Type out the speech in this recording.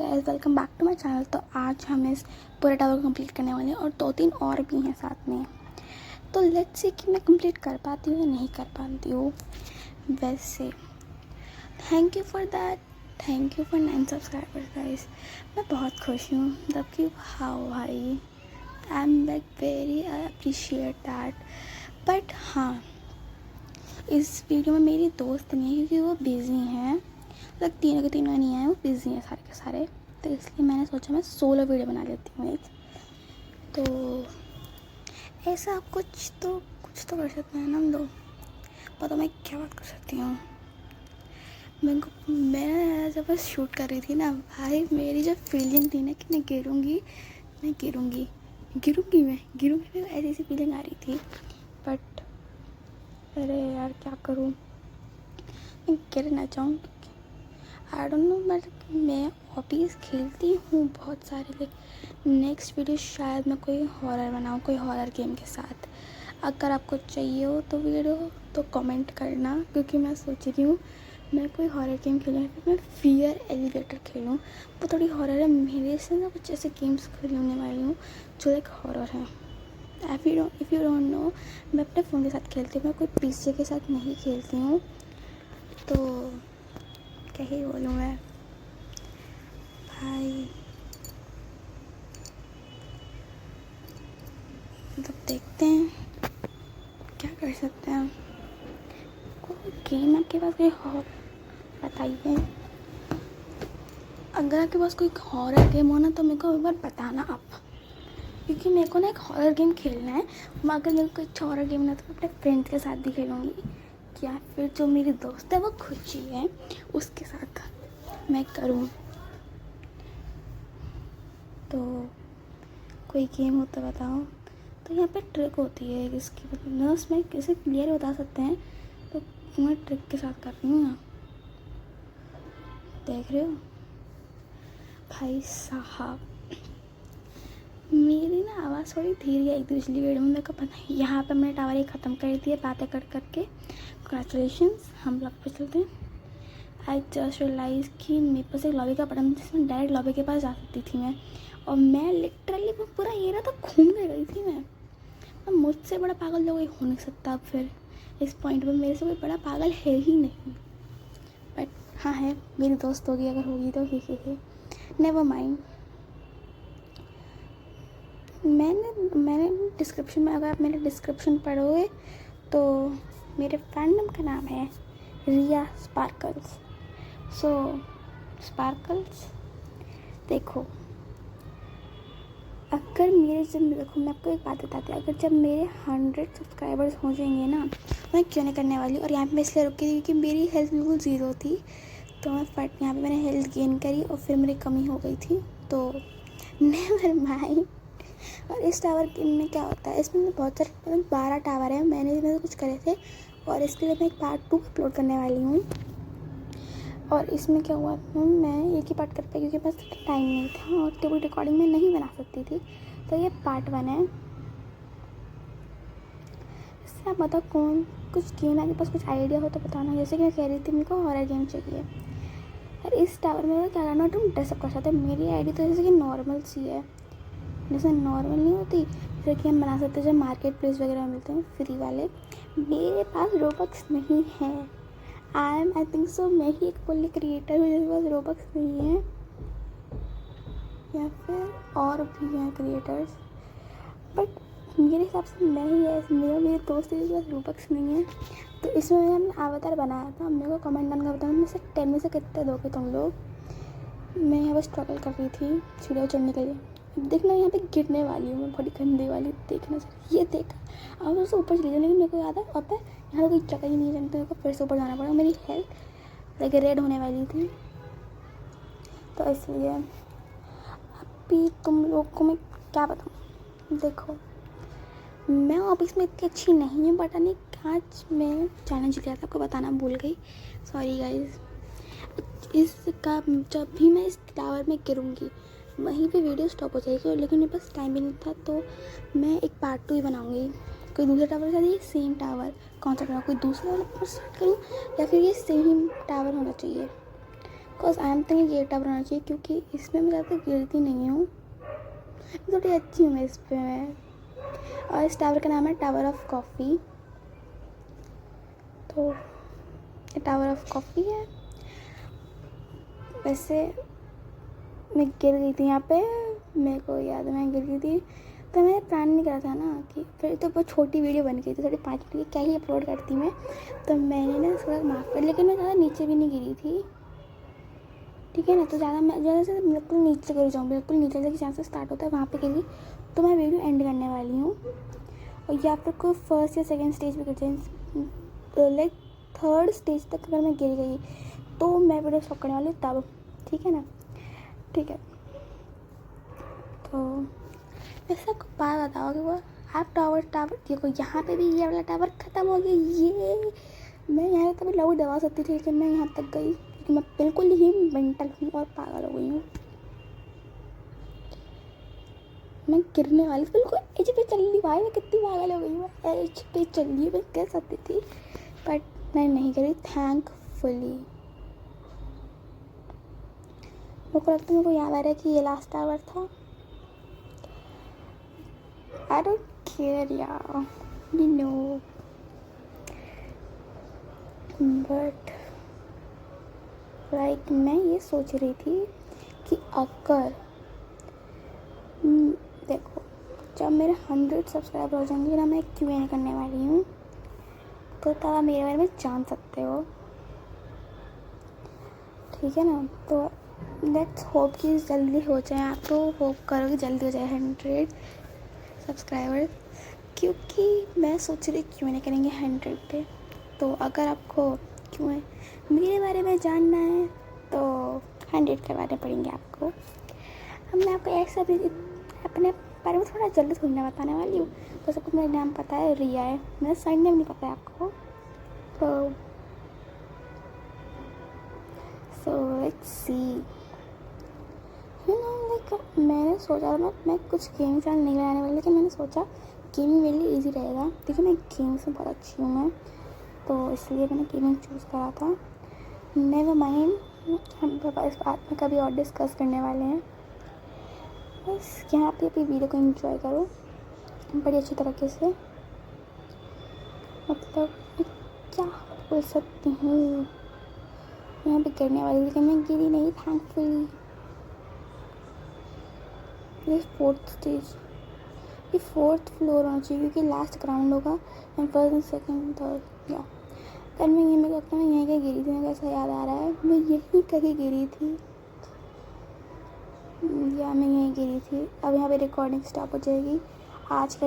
Guys, welcome back to my channel. तो आज हम इस पूरे टावर कंप्लीट करने वाले हैं और 2-3 और भी हैं साथ में। तो लेट्स सी कि मैं कंप्लीट कर पाती हूँ या नहीं कर पाती हूँ। वैसे thank you for that, thank you for 9 subscribers guys. मैं बहुत खुश हूँ जबकि हाउ भाई I am like very I appreciate that. But हाँ, इस वीडियो में मेरी दोस्त नहीं है क्योंकि वो बिज़ी हैं, मतलब तीनों के तीनों नहीं आए, वो बिज़ी हैं सारे के सारे। तो इसलिए मैंने सोचा मैं सोलो वीडियो बना लेती हूँ एक। तो ऐसा कुछ तो कर सकते हैं ना हम लोग। पता मैं क्या बात कर सकती हूँ। मैं जब बस शूट कर रही थी ना भाई, मेरी जो फीलिंग थी ना कि मैं गिरूँगी मैं ऐसी फीलिंग आ रही थी। बट अरे यार क्या करूँ, मैं गिर ना जाऊँ। आई डोंट नो, मतलब मैं हॉबीज़ खेलती हूँ बहुत सारे, लेकिन नेक्स्ट वीडियो शायद मैं कोई हॉरर बनाऊँ, कोई हॉरर गेम के साथ। अगर आपको चाहिए हो तो वीडियो तो कमेंट करना, क्योंकि मैं सोच रही हूँ मैं कोई हॉरर गेम खेलूँ या फिर मैं फियर एलिवेटर खेलूँ। वो थोड़ी हॉरर है, मेरे से ना कुछ ऐसे गेम्स खेलने वाली हूँ जो एक हॉरर है। इफ़ यू डोंट नो, मैं अपने फ़ोन के साथ खेलती हूँ, मैं कोई पीसी के साथ नहीं खेलती हूँ। तो क्या ही बोलूँ मैं भाई। मतलब देखते हैं क्या कर सकते हैं। कोई गेम आपके पास कोई हो बताइए। अगर आपके पास कोई हॉरर गेम हो ना तो मेरे को एक बार बताना आप, क्योंकि मेरे को ना एक हॉरर गेम खेलना है। अगर मेरे को कुछ हॉरर गेम ना तो अपने फ्रेंड्स के साथ भी खेलूँगी, या फिर जो मेरी दोस्त है वो खुशी है उसके साथ मैं करूँ। तो कोई गेम हो तो बताओ। तो यहाँ पे ट्रिक होती है इसकी, मतलब नर्स में कैसे क्लियर बता सकते हैं। तो मैं ट्रिक के साथ कर रही हूँ ना, देख रहे हो भाई साहब। मेरी ना आवाज़ थोड़ी धीरे आई थी पिछली वीडियो में, मेरे को पता है। यहाँ पर मैंने टावर ही ख़त्म कर दिया बातें कर करके। कंग्रेचुलेशंस, हम लोग पे चलते हैं। आई जस्ट रियलाइज़ कि मेरे पास एक लॉबी का बटन जिसमें डायरेक्ट लॉबी के पास जा सकती थी मैं, और मैं लिटरली वो पूरा एरिया तो घूम के गई थी मैं। अब मुझसे बड़ा पागल तो कोई हो नहीं सकता। अब फिर इस पॉइंट पर मेरे से कोई बड़ा पागल है ही नहीं। बट हाँ है, मेरी दोस्त होगी, अगर होगी तो ही नेवर माइंड। मैंने डिस्क्रिप्शन में, अगर आप मेरे डिस्क्रिप्शन पढ़ोगे तो मेरे फैंडम का नाम है रिया स्पार्कल्स। सो स्पार्कल्स देखो, अगर मेरे देखो मैं आपको एक बात बताती हूँ। अगर जब मेरे 100 सब्सक्राइबर्स हो जाएंगे ना, मैं क्यों नहीं करने वाली। और यहाँ पे मैं इसलिए रुकी थी क्योंकि मेरी हेल्थ बिल्कुल ज़ीरो थी, तो मैं फट यहाँ पे मैंने हेल्थ गेन करी और फिर मेरी कमी हो गई थी। तो नेवर माइंड। और इस टावर में क्या होता है, इसमें बहुत सारे, मतलब 12 टावर हैं। मैंने कुछ करे थे और इसके लिए मैं एक पार्ट 2 अपलोड करने वाली हूँ। और इसमें क्या हुआ था, मैं एक ही पार्ट कर पाई क्योंकि बस टाइम नहीं था और टेबल रिकॉर्डिंग में नहीं बना सकती थी। तो ये पार्ट 1 है। इससे आप बताओ कौन कुछ गेम आपके पास कुछ आइडिया हो तो बताना। जैसे कि मैं कह रही थी मेरे को हॉरर गेम चाहिए। और इस टावर में क्या करना, तुम ड्रेसअप कर सकते हो। मेरी आईडी तो जैसे कि नॉर्मल सी है, जैसे नॉर्मल नहीं होती, जैसे कि हम बना सकते हैं जो मार्केट प्लेस वगैरह मिलते हैं फ्री वाले। मेरे पास रोबक्स नहीं है। आई थिंक सो मैं ही एक फुल्ली क्रिएटर हूँ जिसके पास रोबक्स नहीं है, या फिर और भी हैं क्रिएटर्स। बट मेरे हिसाब से मैं ही है, मेरे दोस्त के पास रोबक्स नहीं है। तो इसमें मैंने अवतार बनाया था। मेरे को कमेंट डाल कर बताना में से 10 में से कितने दोगे तुम लोग। मैं यहाँ पर स्ट्रगल कर रही थी सीढ़ियों चढ़ने के लिए। देखना यहाँ पे गिरने वाली हूँ मैं, बड़ी गंदी वाली। देखना सर, ये देखा अब उससे ऊपर चली जाए, लेकिन मेरे को याद है अब है यहाँ कोई जगह ही नहीं है, मेरे को फिर से ऊपर जाना पड़ा। मेरी हेल्थ लाइक रेड होने वाली थी, तो इसलिए अभी तुम लोग को मैं क्या बताऊँ। देखो मैं ऑफिस में इतनी अच्छी नहीं हूँ, बट नहीं आज मैं चैलेंज लिया था, आपको बताना भूल गई, सॉरी गाइज। इसका जब भी मैं इस टावर में गिरूँगी वहीं पे वीडियो स्टॉप हो जाएगी। लेकिन मेरे पास टाइम भी नहीं था, तो मैं एक पार्ट 2 ही बनाऊँगी। कोई दूसरा टावर के साथ, ये सेम टावर कौन सा बनाऊँ, कोई दूसरा वाला पर स्टार्ट करूँ या फिर ये सेम टावर होना चाहिए। बिकॉज आई एम थिंकिंग ये टावर होना चाहिए, क्योंकि इसमें मैं ज़्यादा गिरती नहीं हूँ, थोड़ी अच्छी हूँ मैं इस पर मैं। और इस टावर का नाम है टावर ऑफ कॉफ़ी। तो ये टावर ऑफ कॉफ़ी है। वैसे मैं गिर गई थी यहाँ पे, मेरे को याद है मैं गिर गई थी, तो मैंने प्लान नहीं करा था ना कि फिर तो बहुत छोटी वीडियो बन गई थी, 5.5 मिनट की, क्या ही अपलोड करती मैं। तो मैंने ना थोड़ा माफ़ कर, लेकिन मैं ज़्यादा नीचे भी नहीं गिरी थी, ठीक है ना। तो ज़्यादा से बिल्कुल नीचे गिर जाऊँ, बिल्कुल नीचे से जहाँ से स्टार्ट होता है वहाँ पे गिरी, तो मैं वीडियो एंड करने वाली हूँ। और या फिर कोई फर्स्ट या सेकंड स्टेज पे गिर जाए, लाइक थर्ड स्टेज तक अगर मैं गिर गई तो मैं वीडियो स्टॉप करने वाली हूँ तब, ठीक है ना। ठीक है, तो वैसे आपको बात बताओ कि वो आप टावर देखो, यहाँ पे भी ये वाला टावर ख़त्म हो गया। ये मैं यहाँ तभी लव दबा सकती थी, लेकिन मैं यहाँ तक गई क्योंकि मैं बिल्कुल ही मेंटल हूँ और पागल हो गई हूँ। मैं गिरने वाली बिल्कुल एज पे चल रही, भाई मैं कितनी पागल हो गई हूँ, एज पे चल रही मैं कह सकती थी, बट मैं नहीं करी, थैंकफुली। मेरे को लगता है, मेरे को याद आ रहा है कि ये लास्ट टावर था। I don't care, yeah, you know, but like मैं ये सोच रही थी कि अगर देखो, जब मेरे 100 सब्सक्राइबर हो जाएंगे ना, मैं Q&A करने वाली हूँ, तो तब आप मेरे बारे में जान सकते हो, ठीक है ना। तो लेट्स होप कि जल्दी हो जाए, आप तो होप करो कि जल्दी हो जाए 100 सब्सक्राइबर, क्योंकि मैं सोच रही Q&A करेंगे 100 पे। तो अगर आपको Q&A मेरे बारे में जानना है तो 100 करवाने पड़ेंगे आपको। अब मैं आपको ऐसा भी अपने बारे में थोड़ा जल्दी थोड़ी ना बताने वाली हूँ। तो सबको मेरा नाम पता है, रिया है, मेरा साइड नेम नहीं पता है आपको। तो let's see, you know, like मैंने सोचा मैं कुछ गेम चैनल नहीं बनाने वाली, लेकिन मैंने सोचा गेमिंग मेरे लिए ईजी रहेगा, क्योंकि मैं गेम्स में बहुत अच्छी हूँ मैं, तो इसलिए मैंने गेमिंग चूज़ करा था। नेवर माइंड, हम इस बात में कभी और डिस्कस करने वाले हैं। बस यहाँ पे अपनी वीडियो को एंजॉय करो बड़ी अच्छी तरीके से। मतलब मैं क्या बोल सकती हूँ, यहाँ पे गिरने वाली, लेकिन मैं गिरी नहीं, थैंकफुली। ये 4th स्टेज, ये 4th फ्लोर होना चाहिए, क्योंकि लास्ट ग्राउंड होगा and first and second third, या कल मैं मेरे को लगता है मैं यहीं कहीं गिरी थी, मेरे को ऐसा याद आ रहा है, मैं यहीं कहीं गिरी थी, या मैं यहीं गिरी थी। अब यहाँ पे रिकॉर्डिंग स्टॉप हो जाएगी आज के लिए।